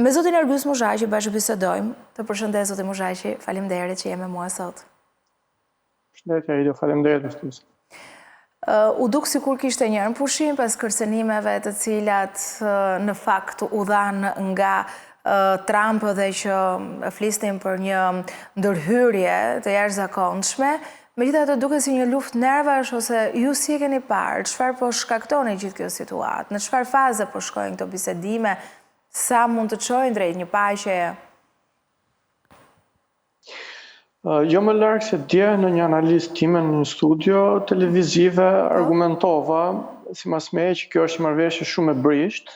Me zotin Ergjus Mushaqi bashkë bisedojmë. Të përshëndes zotin Mushaqi, faleminderit që jemi me mua sot. Përshëndetje Ido, faleminderit vështirësi. U duk sikur kishte një pushim pas kërcënimeve të cilat në fakt u dhanë nga Trump dhe që flisnin për një ndërhyrje të jashtëzakonshme. Megjithatë duket si një luftë nervash ose ju si e keni parë, çfarë po shkaktoni gjithë kjo situatë, në çfarë faze po shkojnë këto bisedime, sa mund të çojnë drejt një paqeje? Jo më larg se dje në një analizë time në një studio televizive argumentova sipas meje që kjo është një marrëveshje shumë e brisht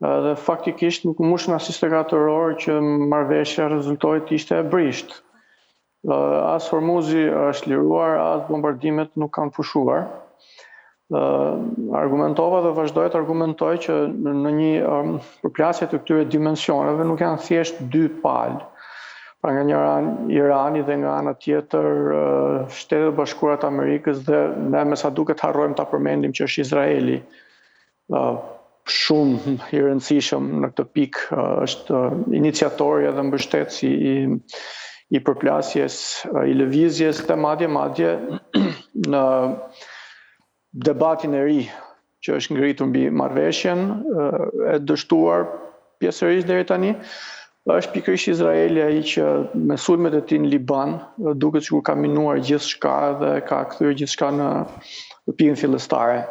dhe faktikisht nuk mushën as 24 orë që marrëveshja rezultoi të ishte e brisht. As Hormuzi është liruar, as bombardimet nuk kanë pushuar. Argumentova dhe vazhdoj të argumentoj që në një përplasje të këtyre dimensioneve nuk janë thjesht dy palë. Pra nga një anë Irani dhe nga ana tjetër Shtetet e Bashkuara të Amerikës dhe ne me sa duket harrojmë ta përmendim që është Izraeli. Shumë i rëndësishëm në këtë pikë, është iniciatori edhe mbështetësi i përplasjes, i lëvizjes dhe madje në debatin e ri që është ngritur mbi marrëveshjen e dështuar pjesërisht deri tani, është pikërisht Izraeli ai që me sulmet e tij në Liban duket sikur ka minuar gjithçka dhe ka kthyer gjithçka në pikën fillestare.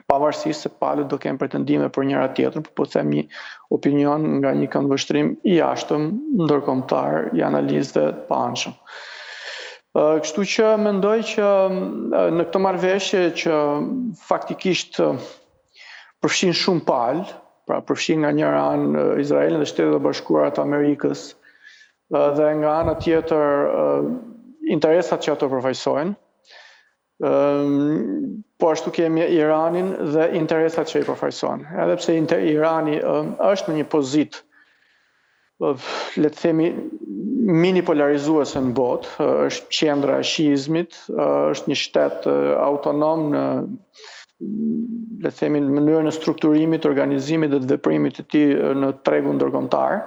Pavarësisht se palët do kenë pretendime për njëra tjetrën, por po them një opinion nga një këndvështrim i jashtëm ndërkombëtar i analizëve të paanshëm. Kështu që mendoj që në këtë marrëveshje që faktikisht përfshin shumë palë, pra përfshin nga njëra anë Izraelin dhe Shtetet e Bashkuara të Amerikës dhe nga ana tjetër interesat që ato përfaqësojnë. Po ashtu kemi Iranin dhe interesat që i përfaqësojnë. Edhe pse Irani është në një pozitë, le të themi, mini polarizuese në botë, është qendra e shiizmit, është një shtet autonom në le të themi në mënyrën e strukturimit, organizimit dhe të veprimit të tij në tregun ndërkombëtar.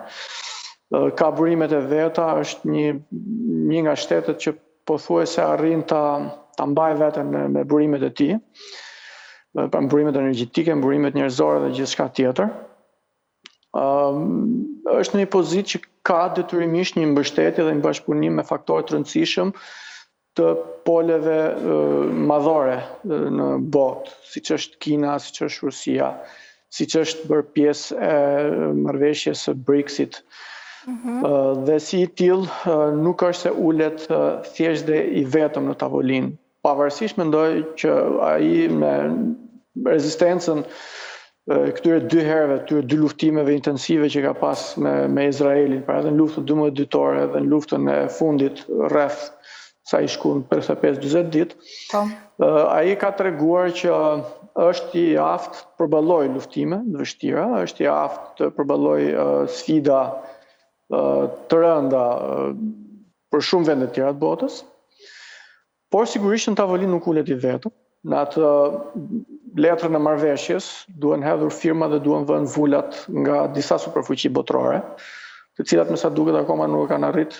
Ka burimet e veta, është një nga shtetet që pothuajse arrin ta mbajë veten me burimet e tij, pra burimet energjetike, burimet njerëzore dhe gjithçka tjetër. Është në një pozitë që ka detyrimisht një mbështetje dhe një bashkëpunim me faktorë të rëndësishëm të poleve madhore në botë, siç është Kina, siç është Rusia, siç është bërë pjesë e marrëveshjes së BRICS-it. Dhe si i tillë nuk është se ulet thjesht dhe i vetëm në tavolinë. Pavarësisht mendoj që ai me rezistencën këtyre dy herëve, këtyre dy luftimeve intensive që ka pas me Izraelin, pra edhe në luftën 12 ditore dhe në luftën e fundit rreth sa i shkon 45-40 ditë, ai ka treguar që është i aftë të përballojë luftime të vështira, është i aftë të përballojë sfida të rënda për shumë vende të tjera të botës, por sigurisht në tavolinë nuk ulet i vetëm. Në atë letrën e marrëveshjes duhen hedhur firma dhe duhen vënë vulat nga disa superfuqi botërore, të cilat me sa duket akoma nuk kanë arrit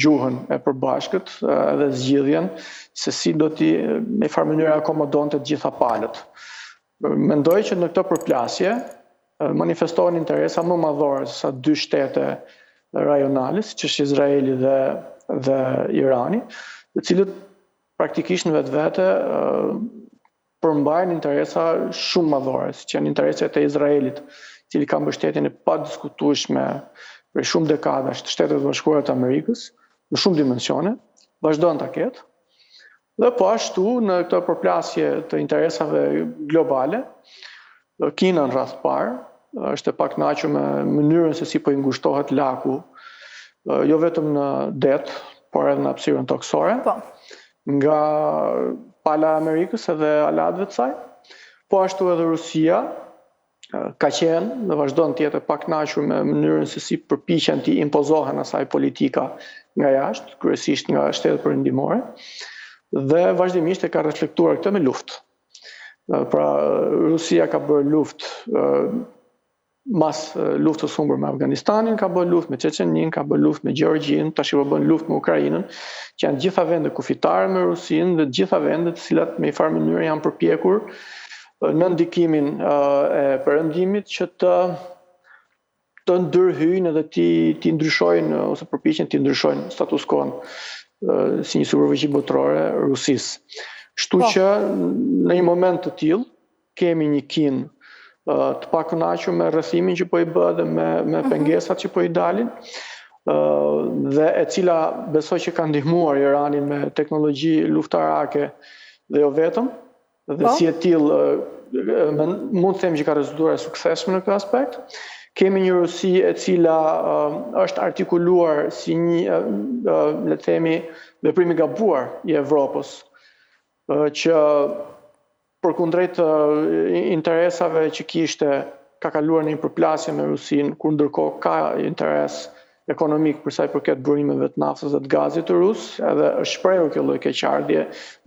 gjuhën e përbashkët edhe zgjidhjen se si do t'i në farë mënyrë akomodonte të gjitha palët. Mendoj që në këtë përplasje manifestohen interesa më madhore se sa dy shtete rajonale, siç është Izraeli dhe Irani, të cilët praktikisht në vetvete përmbajnë interesa shumë madhore, siç janë interesat e Izraelit, i cili ka mbështetjen e padiskutueshme për shumë dekadash të Shtetet e Bashkuara të Amerikës, në shumë dimensione, vazhdon ta ketë. Dhe po ashtu në këtë përplasje të interesave globale, Kina në radh parë është e pakënaqur me mënyrën se si po i ngushtohet laku, jo vetëm në det, por edhe në hapësirën toksore, nga pala e Amerikës edhe alatëve të saj. Po ashtu edhe Rusia ka qenë dhe vazhdon të jetë e pakënaqur me mënyrën se si përpiqen të impozohen asaj politika nga jashtë, kryesisht nga shtetet perëndimore, dhe vazhdimisht e ka reflektuar këtë me luftë. Pra Rusia ka bërë luftë mas luftës humbur me Afganistanin, ka bërë luftë me Çeçenin, ka bërë luftë me Gjeorgjin, tash po bën luftë me Ukrainën, që janë gjitha vende kufitare me Rusinë dhe gjitha vende të cilat me një farë mënyrë janë përpjekur në ndikimin e perëndimit që të ndërhyjnë edhe ti ndryshojnë ose përpiqen ti ndryshojnë status quo si një superfuqi botërore Rusisë. Kështu që në një moment të tillë kemi një Kinë të pakënaqur me rrethimin që po i bë dhe me pengesat që po i dalin, dhe e cila besoj që ka ndihmuar Iranin me teknologji luftarake dhe jo vetëm, dhe si e tillë mund të them që ka rezultuar e suksesshme në këtë aspekt. Kemi një Rusi e cila është artikuluar si një, le të themi, veprim i gabuar i Evropës, që përkundrejt interesave që kishte, ka kaluar në një përplasje me Rusinë, kur ndërkohë ka interes ekonomik për sa i përket burimeve të naftës dhe të gazit të rus, edhe është shprehur kjo lloj keqardhje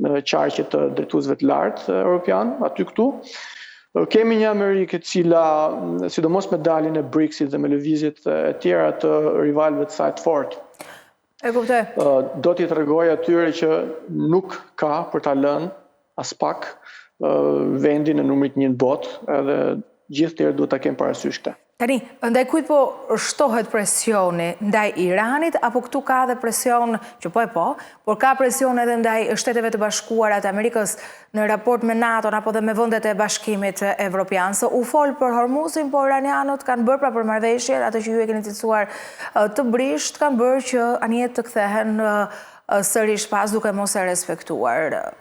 në qarqe të drejtuesve të lartë europian, aty këtu. Kemi një Amerikë e cila, sidomos me daljen e BRICS-it dhe me lëvizjet e tjera të rivalëve të saj të fortë, e kuptoj. Do t'i tregojë atyre që nuk ka për ta lënë as pak vendin e numrit 1 në botë, edhe gjithë tjerë duhet ta kenë parasysh këtë. Tani, ndaj kujt po shtohet presioni? Ndaj Iranit, apo këtu ka dhe presion që por ka presion edhe ndaj Shteteve të Bashkuara të Amerikës në raport me NATO apo dhe me vendet e Bashkimit Evropian? Se u fol për Hormuzin, por iranianët kanë bërë pra për marrëveshjet, ato që ju e keni cilësuar të brisht, kanë bërë që anijet të kthehen sërish pas duke mos e respektuar.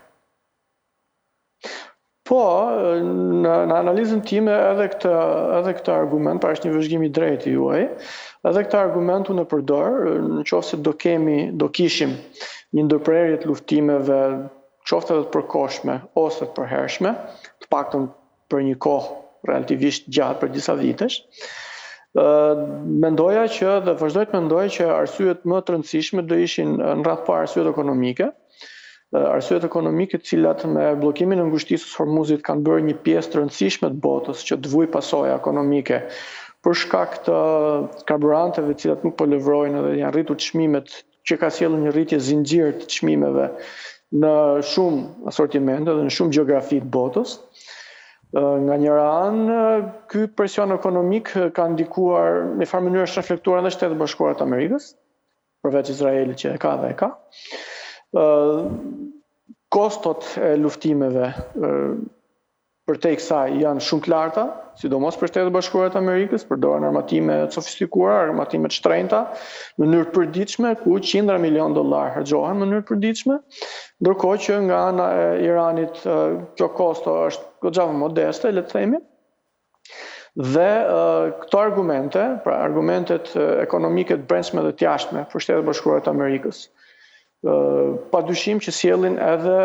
Po, në analizën time edhe këtë argument, pra është një vëzhgim i drejtë i juaj, edhe këtë argument unë e përdor, në qoftë se do kishim një ndërprerje të luftimeve, qoftë edhe të përkohshme ose të përhershme, të paktën për një kohë relativisht gjatë për disa vitesh, mendoja që dhe vazhdoj të mendoj që arsyet më të rëndësishme do ishin në radhë parë arsyet ekonomike, arsyet ekonomike të cilat me bllokimin e ngushtisës Hormuzit kanë bërë një pjesë të rëndësishme të botës që të vujë pasoja ekonomike për shkak të karburanteve të cilat nuk po lëvrojnë dhe janë rritur çmimet, që ka sjellur një rritje zinxhir të çmimeve në shumë asortimente dhe në shumë gjeografi të botës. Nga njëra anë, ky presion ekonomik ka ndikuar në farë mënyrë është reflektuar në Shtetet Bashkuara të Amerikës, përveç Izraelit që e ka dhe e ka. Kostot e luftimeve për te kësaj janë shumë të larta, sidomos për Shtetet Bashkuara të Amerikës, përdoren armatime të sofistikuara, armatime të shtrenjta, në mënyrë të përditshme, ku $100 milion harxhohen në mënyrë të përditshme, ndërkohë që nga ana e Iranit kjo kosto është goxha më modeste, le të themi. Dhe këto argumente, pra argumentet ekonomike të brendshme dhe të jashtme për Shtetet Bashkuara të Amerikës, padyshim që sjellin edhe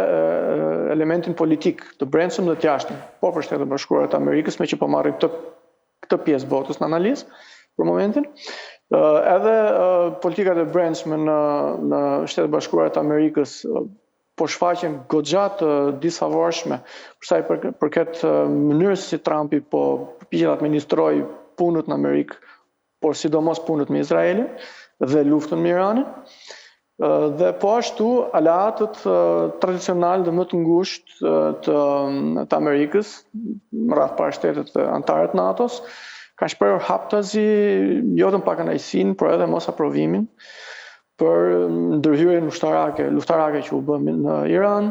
elementin politik të brendshëm dhe të jashtëm, po për Shtetet Bashkuara të Amerikës, me që po marrim këtë pjesë botës në analizë për momentin, edhe politikat e brendshme në Shtetet Bashkuara të Amerikës po shfaqen goxha të disfavorshme për sa i përket mënyrës si Trumpi po përpiqet të administrojë punët në Amerikë, por sidomos punët me Izraelin dhe luftën me Iranin. Dhe po ashtu aleatët tradicional dhe më të ngushtë të Amerikës, më radh parë shtetet anëtare të NATO-s, kanë shprehur haptazi jo vetëm pa kënaqësinë, por edhe mos aprovimin për ndërhyrjen luftarake që u bë në Iran.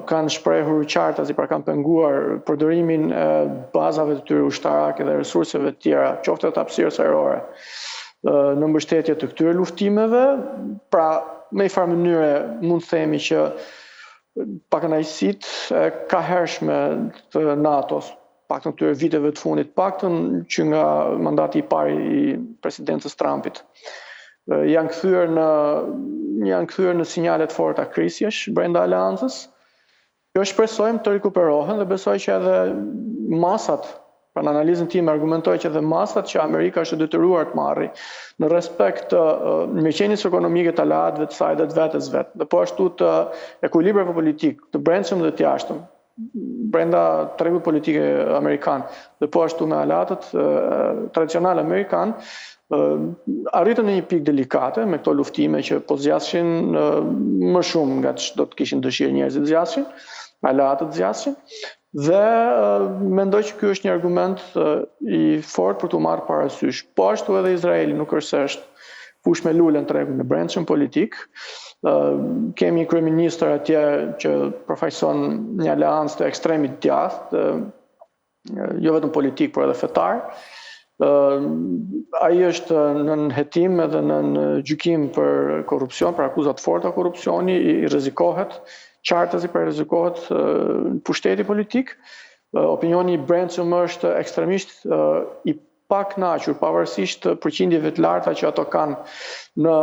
Kanë shprehur qartazi, pra kanë penguar përdorimin e bazave të tyre ushtarake dhe resurseve të tjera, qoftë të hapësirës ajrore, në mbështetje të këtyre luftimeve. Pra, me një farë mënyre mund të themi që pakënaqësitë ka hershme të NATO-s, paktën këtyre viteve të fundit, paktën që nga mandati i parë i presidencës Trumpit, janë kthyer në sinjale të forta krisjesh brenda aleancës. Jo shpresojmë të rikuperohen dhe besoj që edhe masat, pra në analizën time argumentoj që edhe masat që Amerika është detyruar të marrë në respekt të mirëqenies ekonomike të aleatëve të saj dhe të vetes vetë, dhe po ashtu të ekuilibrave politik të brendshëm dhe të jashtëm, brenda tregut politike amerikan dhe po ashtu me alatët tradicional amerikan, arritën në një pikë delikate me këto luftime që po zgjashin më shumë nga që do të kishin dëshirë njerëzit zgjashin, alatët zgjashin, dhe mendoj që ky është një argument i fortë për t'u marrë parasysh. Po ashtu edhe Izraeli nuk është fush me lule në tregun e brendshëm politik. Kemi kryeministër atje që përfaqëson një aleancë të ekstremit djathtë, jo vetëm politik, por edhe fetar. Ai është në hetim edhe në gjykim për korrupsion, për akuzat forta korrupsioni, i rrezikohet, qartësi për rrezikohet pushteti politik. Opinioni i brendshëm është ekstremisht i pakënaqur, pavarësisht përqindjeve të larta që ato kanë në,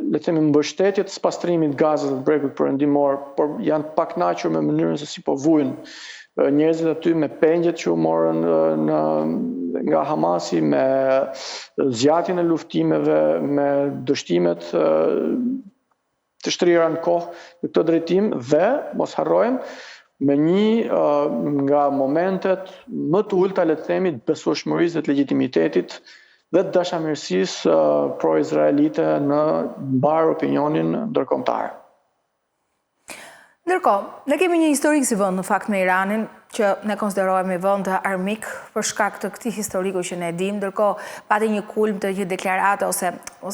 le të themi, mbështetje të spastrimit Gazës dhe Bregut Perëndimor, por janë pakënaqur me mënyrën se si po vujnë njerëzit aty, me pengjet që u morën nga Hamasi, me zgjatjen e luftimeve, me dështimet të shtrira në kohë në këtë drejtim, dhe mos harrojmë me një nga momentet më të ulta, le të themi, të besueshmërisë dhe të legitimitetit dhe të dashamirësisë pro-izraelite në mbar opinionin ndërkombëtar. Ndërkohë, ne kemi një historik si vend në fakt me Iranin, që ne konsiderohemi vend armik për shkak të këtij historiku që ne dim, ndërkohë pati një kulm të një deklarate ose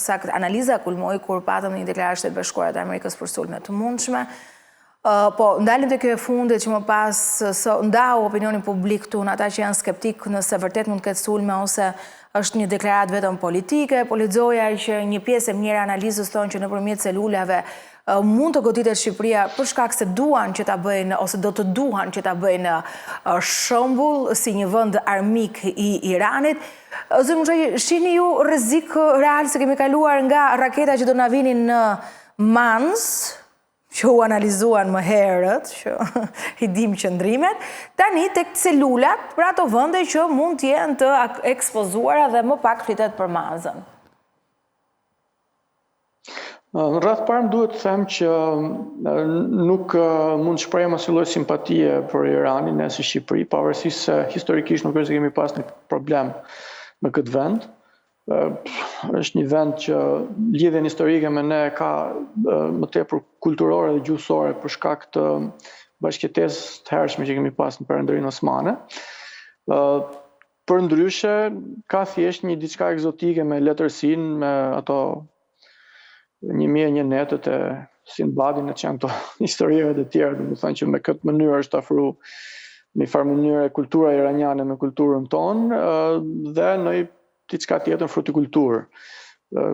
saktë analiza kulmoi kur patëm një deklaratë të Bashkuara të Amerikës për sulme të mundshme. Po, ndalëm të kjo e fundit që më pas ndau opinionin publik tonë, ata që janë skeptik nëse vërtet mund të ketë sulme ose është një deklaratë vetëm politike, po lexoja që një pjesë e mirë analizës thonë që nëpërmjet celulave mund të goditet Shqipëria për shkak se duan që ta bëjnë ose do të duan që ta bëjnë shembull si një vend armik i Iranit. Zëmë, shihni ju rrezik real se kemi kaluar nga raketa që do na vinin në Mans, që u analizuan më herët, që i dim qëndrimet, tani tek celulat për ato vende që mund të jenë të ekspozuara dhe më pak flitet për Manzën. Në radhë parë duhet të them që nuk mund të shprehim asnjë lloj simpatie për Iranin ne si Shqipëri, pavarësisht se historikisht nuk është se kemi pas një problem me këtë vend. Është një vend që lidhjen historike me ne ka më tepër kulturore dhe gjuhësore për shkak të bashkëjetesës të hershme që kemi pas në Perëndërinë Osmane. Përndryshe, ka thjesht një diçka egzotike me letërsinë, me ato 1001 netët e Sinbadin, që janë këto historive të tjera, do të thënë që me këtë mënyrë është afruar në një farë mënyrë kultura iraniane me kulturën tonë dhe në diçka tjetër frutikulturë.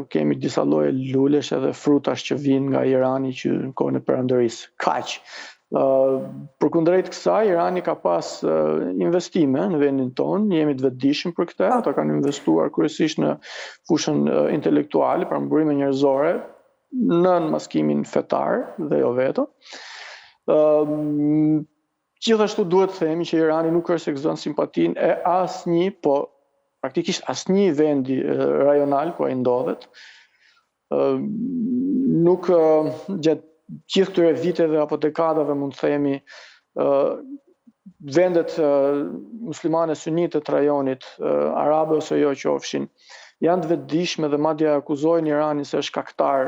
Kemi disa lloje lulesh edhe frutash që vinë nga Irani që në kohën e Perëndërisë. Kaq. Përkundrejt kësaj, Irani ka pas investime në vendin tonë, jemi të vetëdijshëm për këtë. Ata kanë investuar kryesisht në fushën intelektuale, pra mburime njerëzore, në maskimin fetar dhe jo vetëm. Gjithashtu duhet të themi që Irani nuk është se gëzon simpatinë e asnjë, po praktikisht asnjë vendi rajonal ku ai ndodhet. Nuk gjatë gjithë këtyre viteve apo dekadave mund të themi vendet muslimane sunite të rajonit, arabe ose jo qofshin, janë të vetëdijshme dhe madje akuzojnë Iranin se është shkaktar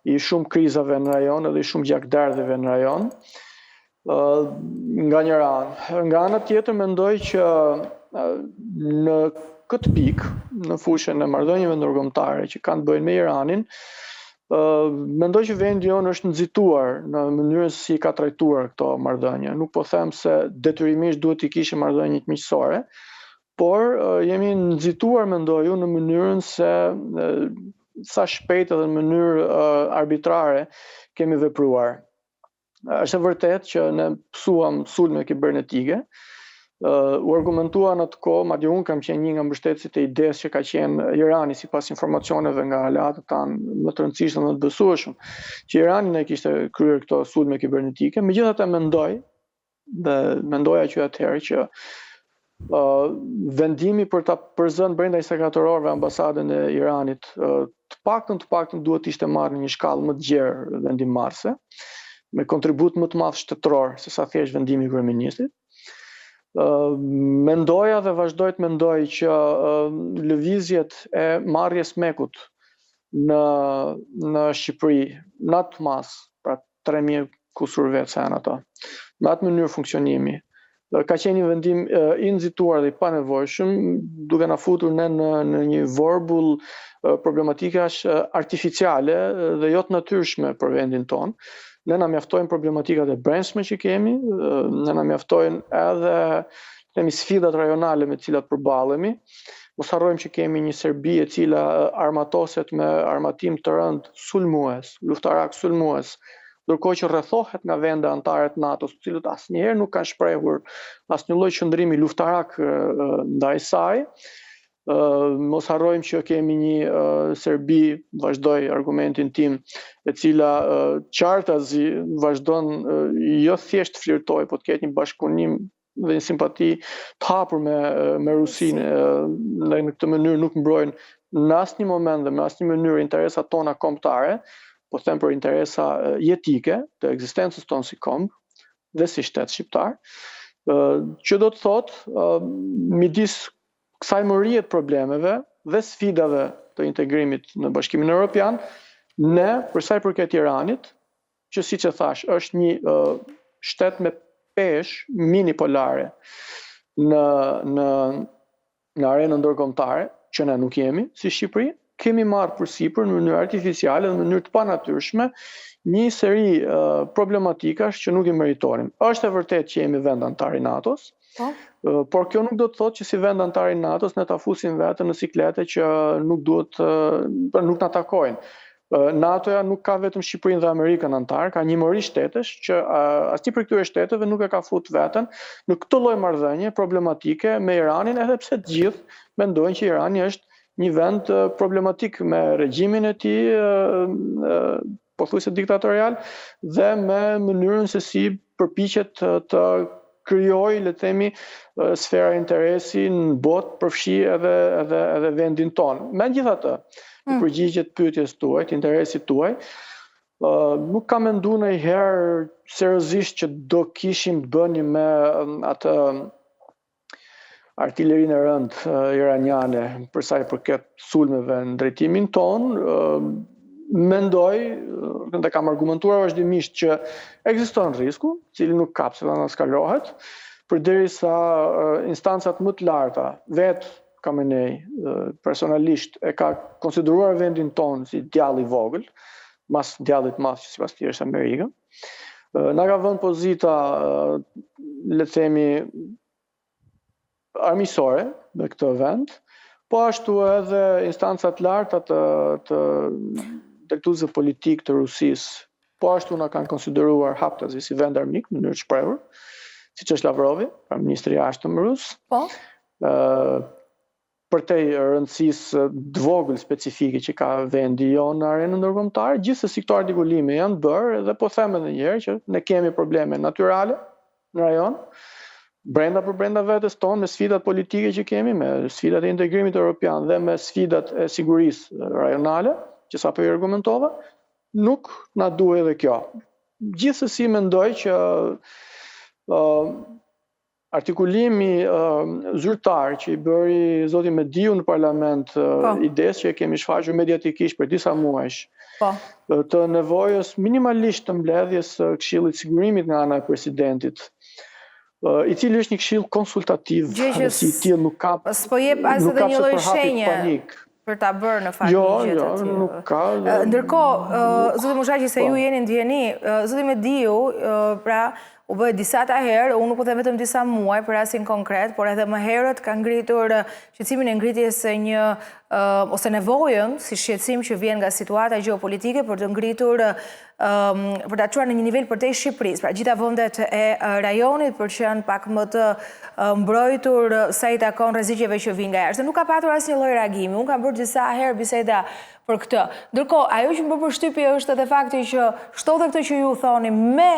i shumë krizave në rajon edhe i shumë gjakderdhjeve në rajon. Nga njëra anë. Nga ana tjetër mendoj që në këtë pikë, në fushën e marrëdhënieve ndërkombëtare që kanë të bëjnë me Iranin, mendoj që vendi jonë është nxituar në mënyrën si ka trajtuar këto marrëdhënie. Nuk po them se detyrimisht duhet të kishim marrëdhënie miqësore, por jemi nxituar, mendoj unë, në mënyrën se sa shpejt edhe në mënyrë arbitrare kemi vepruar. Është e vërtetë që ne pësuam sulme kibernetike, u argumentua në të kohë, madje unë kam qenë një nga mbështetësit e idesë që ka qenë Irani sipas informacioneve nga aleatët tanë më të rëndësishëm dhe të besueshëm, që Irani ne kishte kryer këto sulme kibernetike. Megjithatë mendoja që atëherë që vendimi për ta përzënë brenda 24 orëve ambasadën e Iranit të paktën duhet ishte marrë në një shkallë më të gjerë vendimmarrëse. me kontribut më të madh shtetëror se sa thjesht vendimi i kryeministrit. Mendoja dhe vazhdoj të mendoj që lëvizjet e marrjes mekut në Shqipëri, në atë mas, pra 3.000 kusur vetë se janë ato, në atë mënyrë funksionimi, ka qenë një vendim i nxituar dhe i panevojshëm, duke na futur ne në një vorbull problematikash artificiale dhe jo të natyrshme për vendin tonë. Ne na mjaftojnë problematikat e brendshme që kemi, ne na mjaftojnë edhe sfidat rajonale me të cilat përballemi. Mos harrojmë që kemi një Serbi e cila armatoset me armatim të rënd sulmues, luftarak sulmues, ndërkohë që rrethohet nga vende anëtare të NATO-s, të cilët asnjëherë nuk kanë shprehur asnjë lloj qëndrimi luftarak ndaj saj. Mos harrojmë që kemi një Serbi, vazhdoj argumentin tim, e cila qartazi vazhdon jo thjesht flirtoj, po të ketë një bashkëpunim dhe një simpati të hapur me Rusinë, në këtë mënyrë nuk mbrojnë në asnjë moment dhe me asnjë mënyrë interesat tona kombëtare, po them për interesa jetike të ekzistencës tonë si kombë dhe si shtet shqiptar, që do të thotë midis kësaj mërie të problemeve dhe sfidave të integrimit në Bashkimin Evropian, ne, për sa i përket Iranit, që siç e thash, është një shtet me peshë minipolare në arenën ndërkombëtare, që ne nuk jemi si Shqipëri, kemi marrë përsipër në mënyrë artificiale dhe në mënyrë të panatyrshme një seri problematikash që nuk i meritonin. Është e vërtetë që jemi vend antar i NATO-s, por kjo nuk do të thotë që si vend antar i NATO-s ne ta fusim veten në siklete që nuk na takojnë. NATO-ja nuk ka vetëm Shqipërinë dhe Amerikën antar, ka njëmëri shtetesh që asnjë prej këtyre shteteve nuk e ka fut veten në këtë lloj marrëdhënie problematike me Iranin, edhe pse të gjithë mendojnë që Irani është një vend problematik me regjimin e tij pothuajse diktatorial dhe me mënyrën se si përpiqet të krijojë, le të themi, sfera interesi në botë, përfshi edhe vendin tonë. Megjithatë, në përgjigje të pyetjes tuaj, të interesit tuaj, nuk kam menduar ndonjëherë seriozisht që do kishim të bënim me atë artillerinë e rëndë iraniane për sa i përket sulmeve në drejtimin tonë. Mendoj, dhe kam argumentuar vazhdimisht që ekziston risku, cili nuk kapset dhe skalohet, përderisa instancat më të larta, vetë Khamenei personalisht e ka konsideruar vendin tonë si djalli i vogël, mas djallit madh që sipas tij është Amerika. Na ka vënë pozita, le të themi, armiqësore me këtë vend, po ashtu edhe instancat larta të drejtuesve politik të Rusisë, po ashtu na kanë konsideruar haptazi si vend armik në mënyrë të shprehur, siç është Lavrovi, pra ministri i jashtëm rus. Po. Për te rëndësisë të vogël specifike që ka vendi jonë në arenën ndërkombëtare, gjithsesi këto artikullime janë bërë dhe po them edhe një herë që ne kemi probleme natyrale në rajon, brenda vetes tonë, me sfidat politike që kemi, me sfidat e integrimit evropian dhe me sfidat e sigurisë rajonale, që sapo i argumentova, nuk na duhet edhe kjo. Gjithsesi mendoj që artikulimi zyrtar që i bëri zoti Mediu në parlament, idesë që e kemi shfaqur mediatikisht për disa muajsh, të nevojës minimalisht të mbledhjes së Këshillit të Sigurimit nga ana e presidentit, i cili është një këshill konsultativ, si i tillë nuk ka s'po jep as edhe një lloj shenje për ta bërë në fakt ligjet e tij. Nuk ka. Ndërkohë, zoti Mushaqi, se ju jeni ndjeni, zoti Mediu, pra u bëhet disa herë, unë nuk po them vetëm disa muaj për rastin konkret, por edhe më herët ka ngritur shqetësimin e ngritjes së një ose nevojën si shqetësim që vjen nga situata gjeopolitike për të ngritur për ta çuar në një nivel përtej Shqipërisë, pra gjitha vendet e rajonit për që janë pak më të mbrojtur sa i takon rreziqeve që vijnë nga jashtë. Nuk ka patur asnjë lloj reagimi. Unë kam bërë disa herë biseda për këtë. Ndërkohë, ajo që më bë përshtypje është edhe fakti që shto dhe këtë që ju thoni me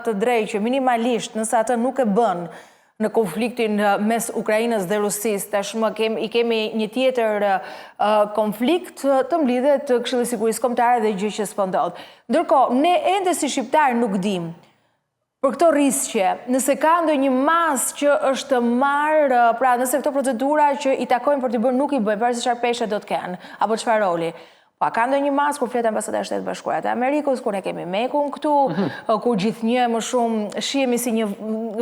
të drejtë që minimalisht nëse atë nuk e bën në konfliktin mes Ukrainës dhe Rusisë. Tashmë i kemi një tjetër konflikt të mblidhet të Këshillit të Sigurisë Kombëtare dhe gjë që s'po ndodh. Ndërkohë, ne ende si shqiptarë nuk dim për këto rrisqe, nëse ka ndonjë mas që është marrë, pra nëse këto procedura që i takojnë për të bërë nuk i bëjnë, për se çfarë peshe do të kenë, apo çfarë roli. Pa ka ndonjë mas kur flet Ambasada e Shtetit Bashkuar të Amerikës, kur ne kemi Mekun këtu, kur gjithnjë më shumë shihemi si një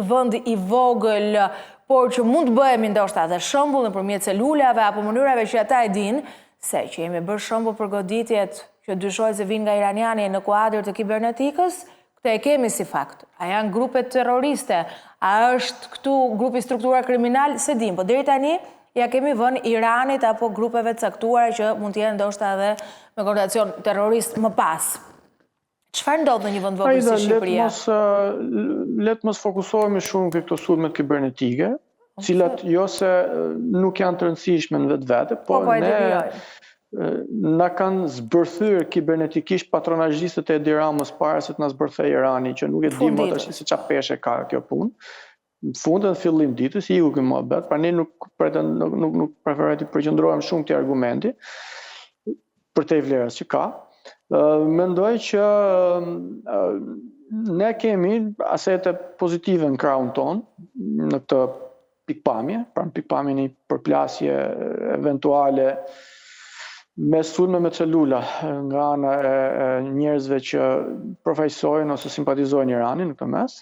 vend i vogël, por që mund të bëhemi ndoshta edhe shembull nëpërmjet celulave apo mënyrave që ata e dinë, se që jemi bërë shembull për goditjet që dyshohet se vinë nga iraniani në kuadër të kibernetikës, këtë e kemi si fakt. A janë grupe terroriste? A është këtu grupi strukturar kriminal? Se dim, po deri tani ja kemi vënë Iranit apo grupeve të caktuara që mund të jenë ndoshta edhe me konotacion terrorist më pas. Çfarë ndodh në një vend vogël si Shqipëria? Let mos fokusohemi shumë te këto sulmet kibernetike, cilat jo se nuk janë të rëndësishme në vetvete, por na kanë zbërthyer kibernetikisht patronazhistët e Edi Ramës para se të na zbërthejë Irani, që nuk e di më tash se çfarë peshe ka kjo punë. Në fundin dhe fillim ditës, iku ky mohabet, pra ne nuk preferoj të përqendrohem shumë te argumenti, për te vlerës që ka. Mendoj që ne kemi asete pozitive në krahun ton, në këtë pikpamje, pra në pikpamjen e një përplasje eventuale me sulme me celula nga ana e njerëzve që përfaqësojnë ose simpatizojnë Iranin në këtë mes.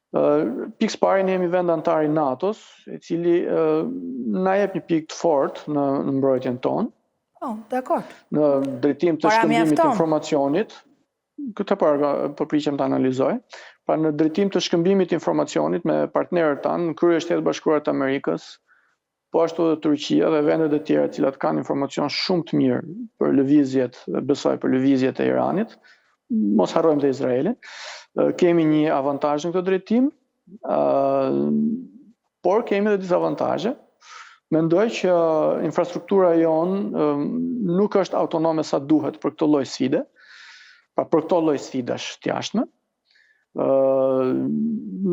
Pikë së pari, ne jemi vend antar i NATO-s, i cili na jep një pikë të fortë në mbrojtjen tonë. Dakor. Në drejtim të shkëmbimit të informacionit, këtë po priqem të analizoj, pra në drejtim të shkëmbimit të informacionit me partnerët tanë, në krye Shtetet Bashkuara të Amerikës, po ashtu edhe Turqia dhe vendet e tjera të cilat kanë informacion shumë të mirë për lëvizjet, besoj për lëvizjet e Iranit, mos harrojmë të Izraelin. Kemi një avantazh në këtë drejtim, por kemi edhe dizavantazhe. Mendoj që infrastruktura jonë nuk është autonome sa duhet për këtë lloj sfide, pra për këto lloj sfidash të jashtme.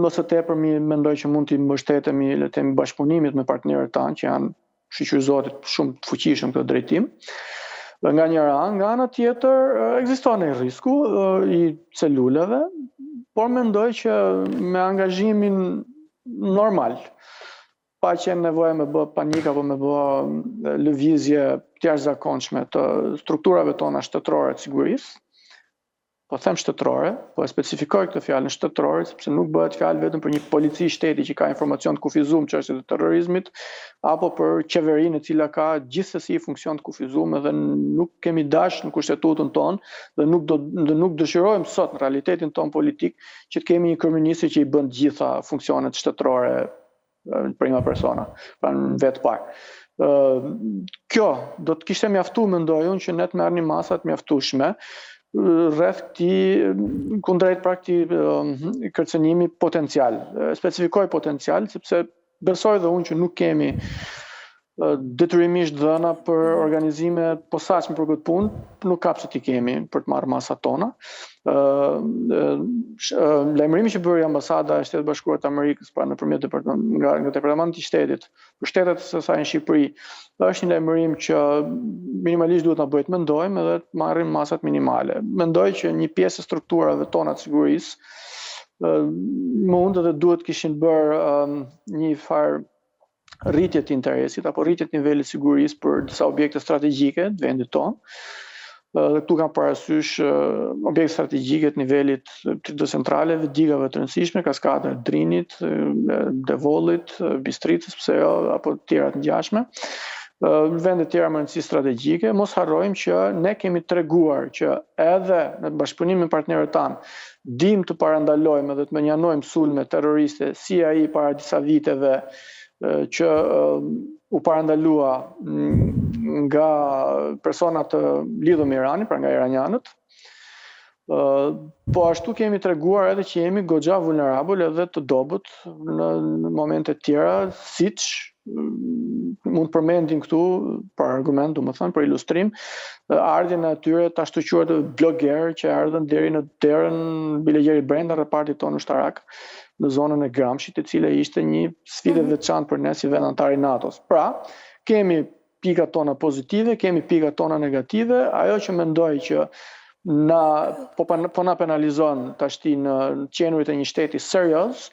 Nëse tepër mendoj që mund të mbështetemi le të themi bashkëpunimit me partnerët tanë që janë shoqërizohet shumë të fuqishëm këtë drejtim. Dhe nga njëra anë, nga ana tjetër ekziston ai risku i celulave, por mendoj që me angazhimin normal, pa qenë nevojë me bë panik apo me bë lëvizje të jashtëzakonshme të strukturave tona shtetërore të sigurisë, po them shtetërore, po e specifikoj këtë fjalën shtetërore, sepse nuk bëhet fjalë vetëm për një polici shteti që ka informacion të kufizuar çështjet e terrorizmit, apo për qeverinë e cila ka gjithsesi funksion të kufizuar dhe nuk kemi dash në kushtetutën tonë dhe nuk dëshirojmë sot në realitetin tonë politik që të kemi një kryeminist që i bën të gjitha funksionet shtetërore në prima persona, pra në vetë parë. Kjo do të kishte mjaftuar, mendoj unë, që ne të merrnim masa të mjaftueshme rreth këtij kundrejt pra këtij kërcënimi potencial. Specifikoj potencial sepse besoj dhe unë që nuk kemi detyrimisht dhëna për organizime posaçme për këtë punë, nuk ka pse t'i kemi për të marrë masat tona. Lajmërimi që bëri Ambasada e Shtetit Bashkuar të Amerikës pra nëpërmjet nga Departamenti i Shtetit për shtetet e saj në Shqipëri, është një lajmërim që minimalisht duhet na bëjë të mendojmë edhe të marrim masat minimale. Mendoj që një pjesë e strukturave tona të sigurisë mund dhe duhet kishin bërë një farë rritje të interesit apo rritje të nivelit sigurisë për disa objekte strategjike të vendit tonë. Këtu kam parasysh objekte strategjike të nivelit të centraleve, digave të rëndësishme, kaskada e Drinit, Devollit, Bistricës, pse jo, apo të tjera të ngjashme. Vende të tjera me rëndësi strategjike, mos harrojmë që ne kemi treguar që edhe në bashkëpunim me partnerët tanë dim të parandalojmë dhe të menjanojmë sulme terroriste si ai para disa viteve që u parandalua nga persona të lidhur me Iranin, pra nga iranianët. Po ashtu kemi treguar edhe që jemi goxha vulnerabël edhe të dobët në momente të tjera, siç mund përmendim këtu për argument, domethënë për ilustrim, ardhjen e atyre të ashtu quajtur blogger që ardhen deri në derën bilegjerit brenda repartit tonë ushtarak, në zonën e Gramshit, e cila ishte një sfidë veçantë për ne si vend antar i NATO-s. Pra, kemi pikat tona pozitive, kemi pikat tona negative, ajo që mendoj që po na penalizon tashti në qenurit e një shteti serioz,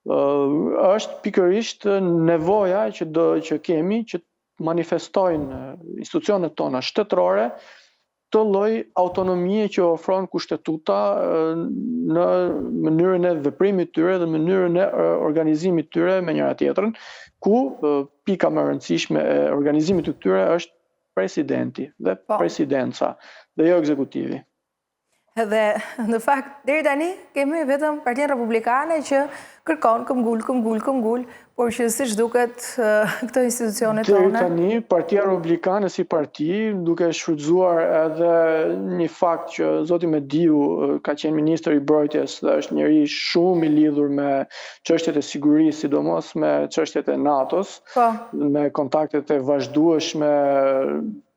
është pikërisht nevoja që kemi që manifestojnë institucionet tona shtetërore të lloj autonomie që ofron kushtetuta në mënyrën e veprimit tyre dhe mënyrën e organizimit tyre me njëra tjetrën, ku pika më e rëndësishme e organizimit të tyre është presidenti dhe presidenca dhe jo ekzekutivi. Dhe në fakt, deri tani kemi vetëm Partinë Republikane që kërkon këmbgul, por që siç duket këto institucionet tona. Deri tani Partia Republikane si parti, duke shfrytzuar edhe një fakt që zoti Mediu ka qenë ministër i mbrojtjes dhe është njeri shumë i lidhur me çështjet e sigurisë, sidomos me çështjet e NATO-s, me kontaktet e vazhdueshme,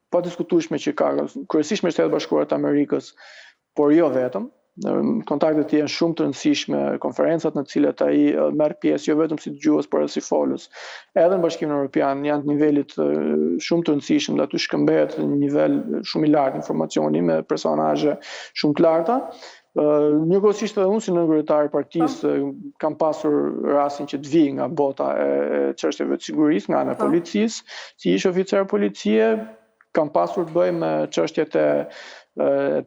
pa diskutueshme që ka kryesisht me Shtetet Bashkuara të Amerikës, por jo vetëm. Kontaktet janë shumë të rëndësishme, konferencat në cilat ai merr pjesë jo vetëm si dëgjues por edhe si folës. Edhe në Bashkimin Evropian janë të nivelit shumë të rëndësishëm dhe aty shkëmbehet një nivel shumë i lartë informacioni me personazhe shumë të larta. Njëkohësisht edhe unë si nënkryetari i partisë kam pasur rastin që të vi nga bota e çështjeve të sigurisë, nga ana e policisë, si ish oficer policie, kam pasur të bëj me çështjet e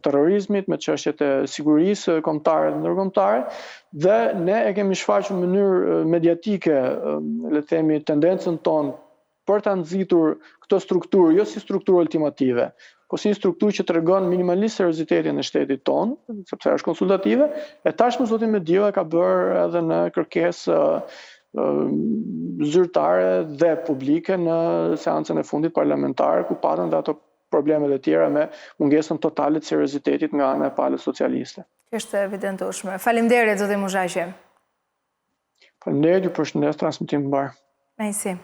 terrorizmit, me çështjet e sigurisë kombëtare dhe ndërkombëtare, dhe ne e kemi shfaqur në mënyrë mediatike, le të themi, tendencën tonë për ta nxitur këtë strukturë, jo si strukturë ultimative, po si një strukturë që tregon minimalisht seriozitetin e shtetit tonë, sepse është konsultative, e tashmë zoti Mediu e ka bërë edhe në kërkesë zyrtare dhe publike në seancën e fundit parlamentare, ku patën dhe ato problemet e tjera me mungesën totale të seriozitetit nga ana e palës socialiste. Është evidentueshme. Faleminderit zoti Muzhaqi. Faleminderit, ju përshëndes, transmetim mbar. Najsi.